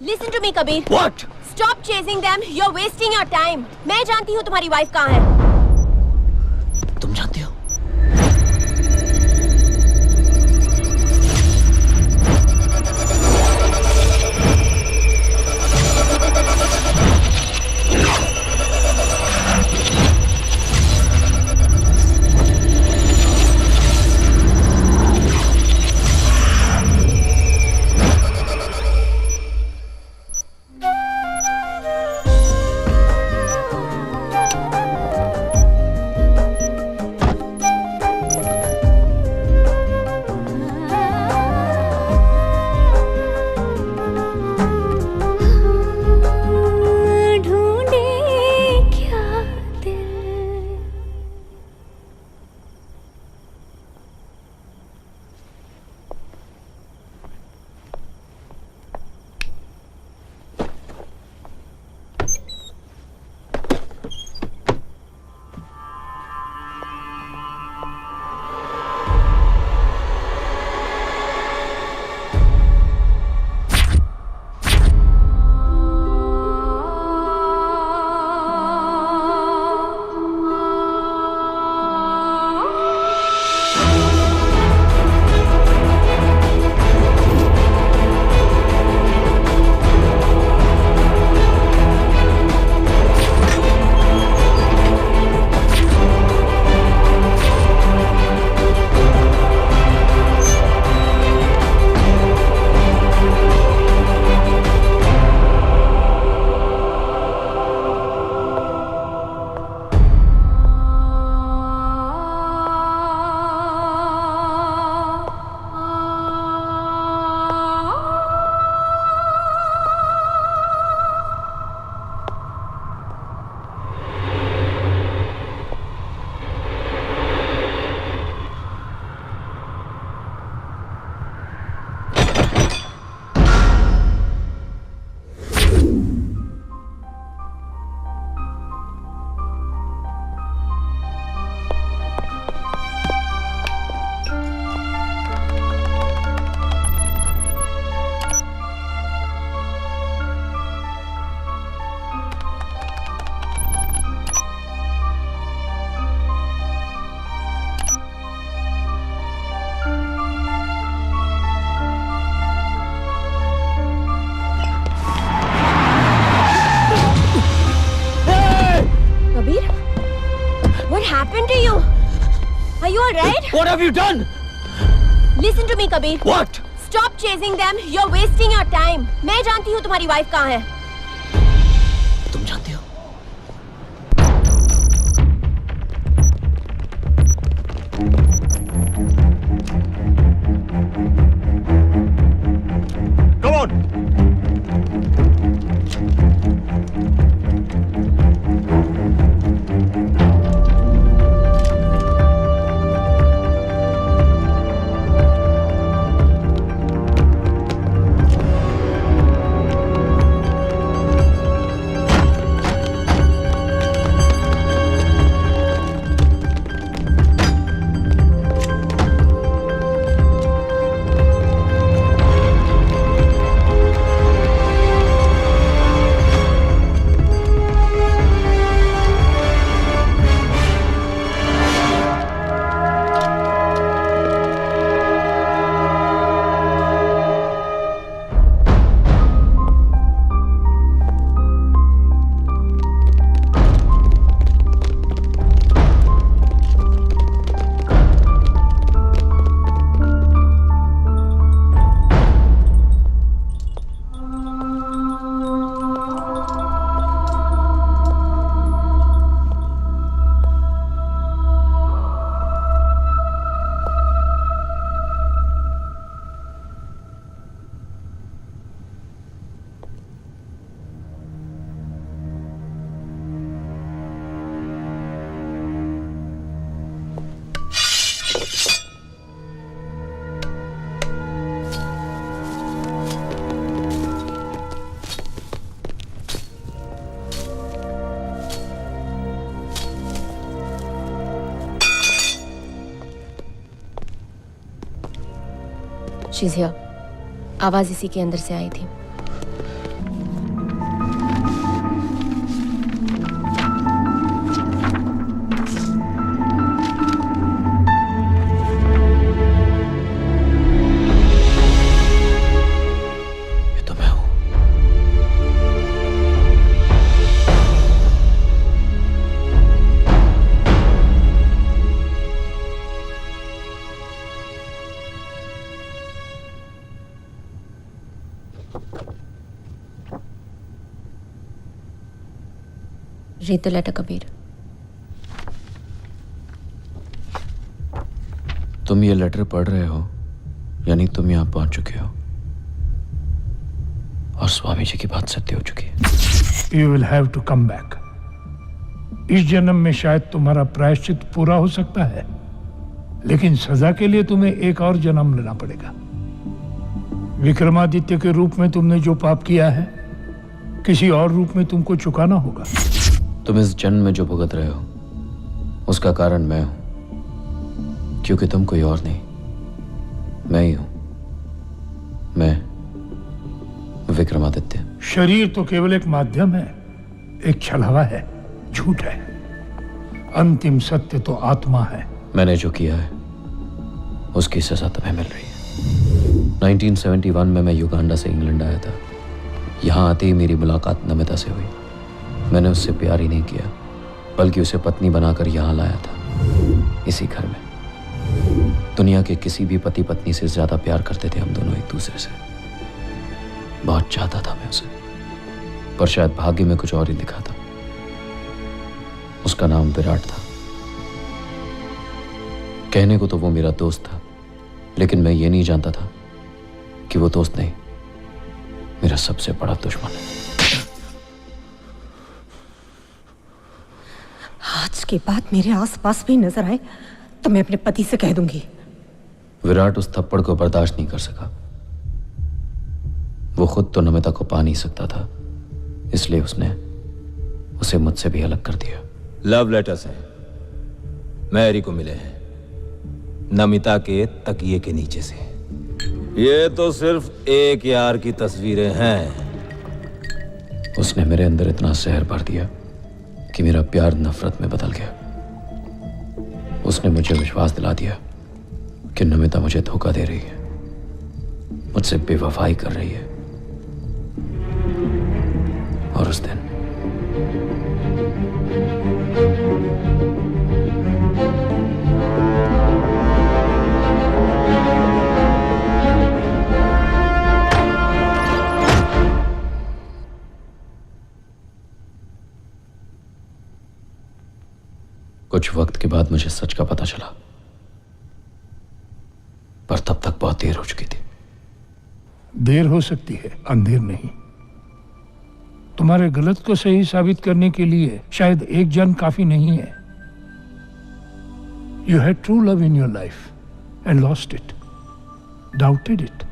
Listen to me, Kabir. What? Stop chasing them. You're wasting your time. मैं जानती हूँ तुम्हारी वाइफ कहाँ है. तुम जानती हो? What have you done? Listen to me, Kabir. What? Stop chasing them. You're wasting your time. मैं जानती हूँ तुम्हारी वाइफ कहाँ है. तुम जानती हो? Come on. She's here. आवाज इसी के अंदर से आई थी. Read the letter, Kabir. तुम ये लेटर पढ़ रहे हो यानी तुम यहाँ पहुंच चुके हो और स्वामी जी की बात सत्य हो चुकी है। You will have to come back. इस जन्म में शायद तुम्हारा प्रायश्चित पूरा हो सकता है, लेकिन सजा के लिए तुम्हें एक और जन्म लेना पड़ेगा। विक्रमादित्य के रूप में तुमने जो पाप किया है, किसी और रूप में तुमको चुकाना होगा। तुम इस जन्म में जो भुगत रहे हो उसका कारण मैं हूं, क्योंकि तुम कोई और नहीं, मैं ही हूं। मैं विक्रमादित्य। शरीर तो केवल एक माध्यम है, एक छलावा है, झूठ है। अंतिम सत्य तो आत्मा है। मैंने जो किया है उसकी सजा तुम्हें मिल रही है। 1971 में मैं युगांडा से इंग्लैंड आया था। यहाँ आते ही मेरी मुलाकात नमिता से हुई। मैंने उससे प्यार ही नहीं किया, बल्कि उसे पत्नी बनाकर यहाँ लाया था, इसी घर में। दुनिया के किसी भी पति पत्नी से ज्यादा प्यार करते थे हम दोनों एक दूसरे से। बहुत चाहता था मैं उसे, पर शायद भाग्य में कुछ और ही लिखा था। उसका नाम विराट था। कहने को तो वो मेरा दोस्त था, लेकिन मैं ये नहीं जानता था कि वो दोस्त नहीं, मेरा सबसे बड़ा दुश्मन है। आज के बाद मेरे आसपास भी नजर आए तो मैं अपने पति से कह दूंगी। विराट उस थप्पड़ को बर्दाश्त नहीं कर सका। वो खुद तो नमिता को पा नहीं सकता था, इसलिए उसने उसे मुझसे भी अलग कर दिया। लव लेटर्स हैं, मैरी को मिले हैं, नमिता के तकिए के नीचे से। ये तो सिर्फ एक यार की तस्वीरें हैं। उसने मेरे अंदर इतना जहर भर दिया कि मेरा प्यार नफरत में बदल गया। उसने मुझे विश्वास दिला दिया कि नमिता मुझे धोखा दे रही है, मुझसे बेवफाई कर रही है। और उस दिन कुछ वक्त के बाद मुझे सच का पता चला, पर तब तक बहुत देर हो चुकी थी। देर हो सकती है, अंधेर नहीं। तुम्हारे गलत को सही साबित करने के लिए शायद एक जन्म काफी नहीं है। You had true love in your life and lost it, doubted it,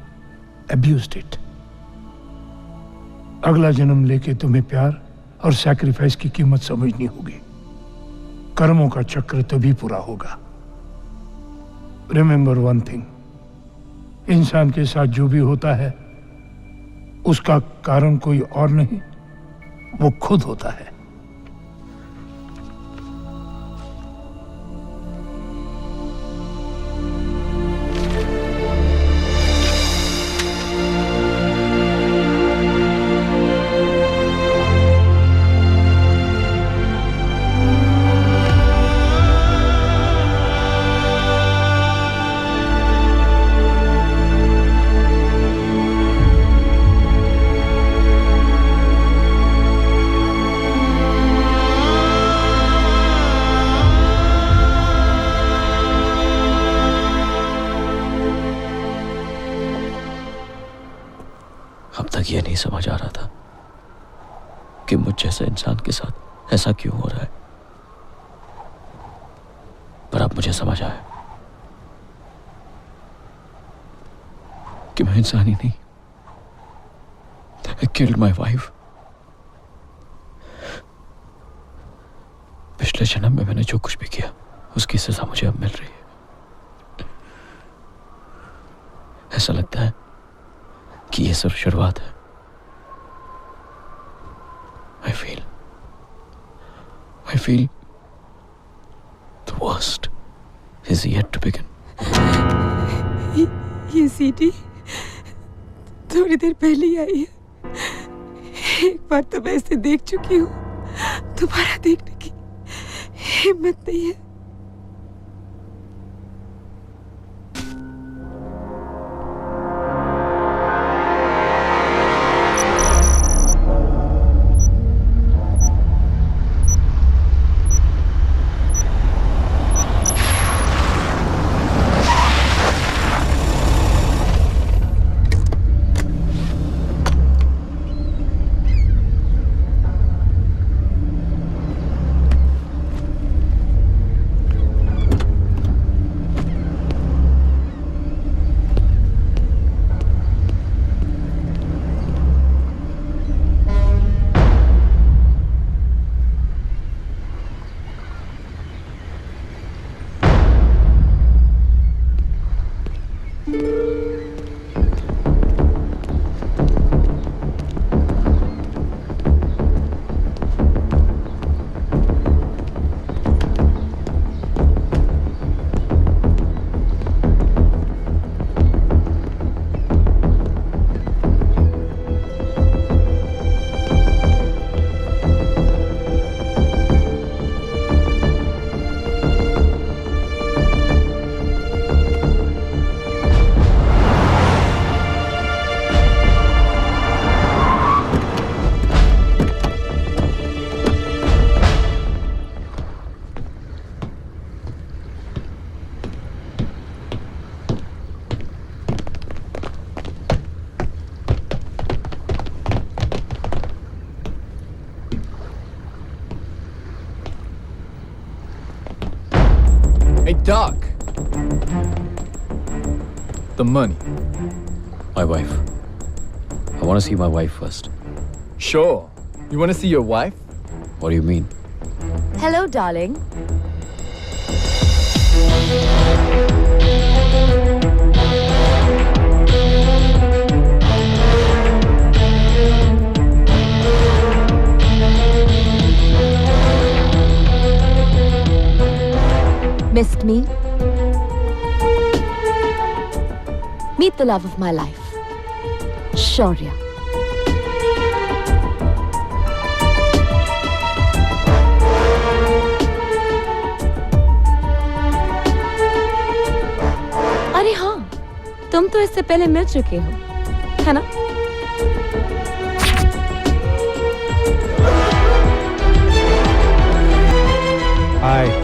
abused it. अगला जन्म लेके तुम्हें प्यार और सैक्रिफाइस की कीमत समझनी होगी। कर्मों का चक्र तभी पूरा होगा। Remember one thing, इंसान के साथ जो भी होता है उसका कारण कोई और नहीं, वो खुद होता है। अब तक ये नहीं समझ आ रहा था कि मुझ जैसे इंसान के साथ ऐसा क्यों हो रहा है, पर अब मुझे समझ आया कि मैं इंसान ही नहीं। I killed my wife. पिछले जन्म में मैंने जो कुछ भी किया उसकी सजा मुझे अब मिल रही है। ऐसा लगता है कि ये सिर्फ शुरुआत है। I feel the worst is yet to begin. ये सीटी थोड़ी देर पहले ही आई है। एक बार तो मैं इसे देख चुकी हूँ, दोबारा देखने की हिम्मत नहीं है। Doc. The money. My wife. I want to see my wife first. Sure. You want to see your wife? What do you mean? Hello, darling. Missed me? Meet the love of my life, Shaurya. अरे हाँ, तुम तो इससे पहले मिल चुके हो, है ना? हाय।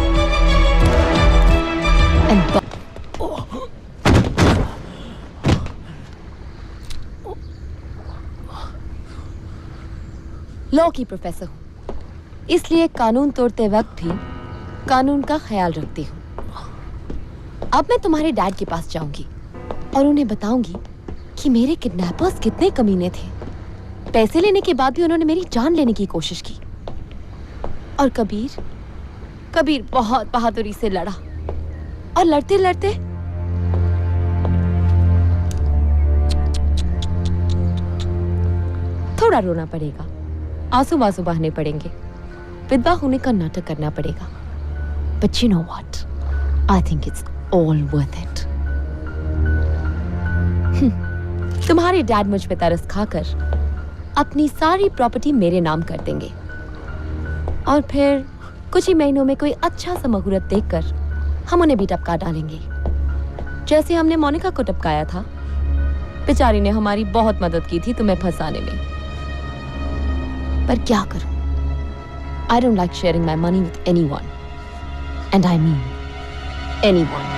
लॉ की प्रोफेसर हूँ, इसलिए कानून तोड़ते वक्त भी कानून का ख्याल रखती हूँ। अब मैं तुम्हारे डैड के पास जाऊंगी और उन्हें बताऊंगी कि मेरे किडनैपर्स कितने कमीने थे। पैसे लेने के बाद भी उन्होंने मेरी जान लेने की कोशिश की। और कबीर बहुत बहादुरी से लड़ा और लड़ते लड़ते थोड़ा रोना पड़ेगा, आंसू बहाने पड़ेंगे, विधवा होने का नाटक करना पड़ेगा। But you know what? I think it's all worth it. तुम्हारे डैड मुझ पे तरस खाकर अपनी सारी प्रॉपर्टी मेरे नाम कर देंगे और फिर कुछ ही महीनों में कोई अच्छा सा मुहूर्त देखकर हम उन्हें भी टपका डालेंगे, जैसे हमने मोनिका को टपकाया था। बेचारी ने हमारी बहुत मदद की थी तुम्हें फंसाने में, पर क्या करूं? I don't like sharing my money with anyone, and I mean anyone.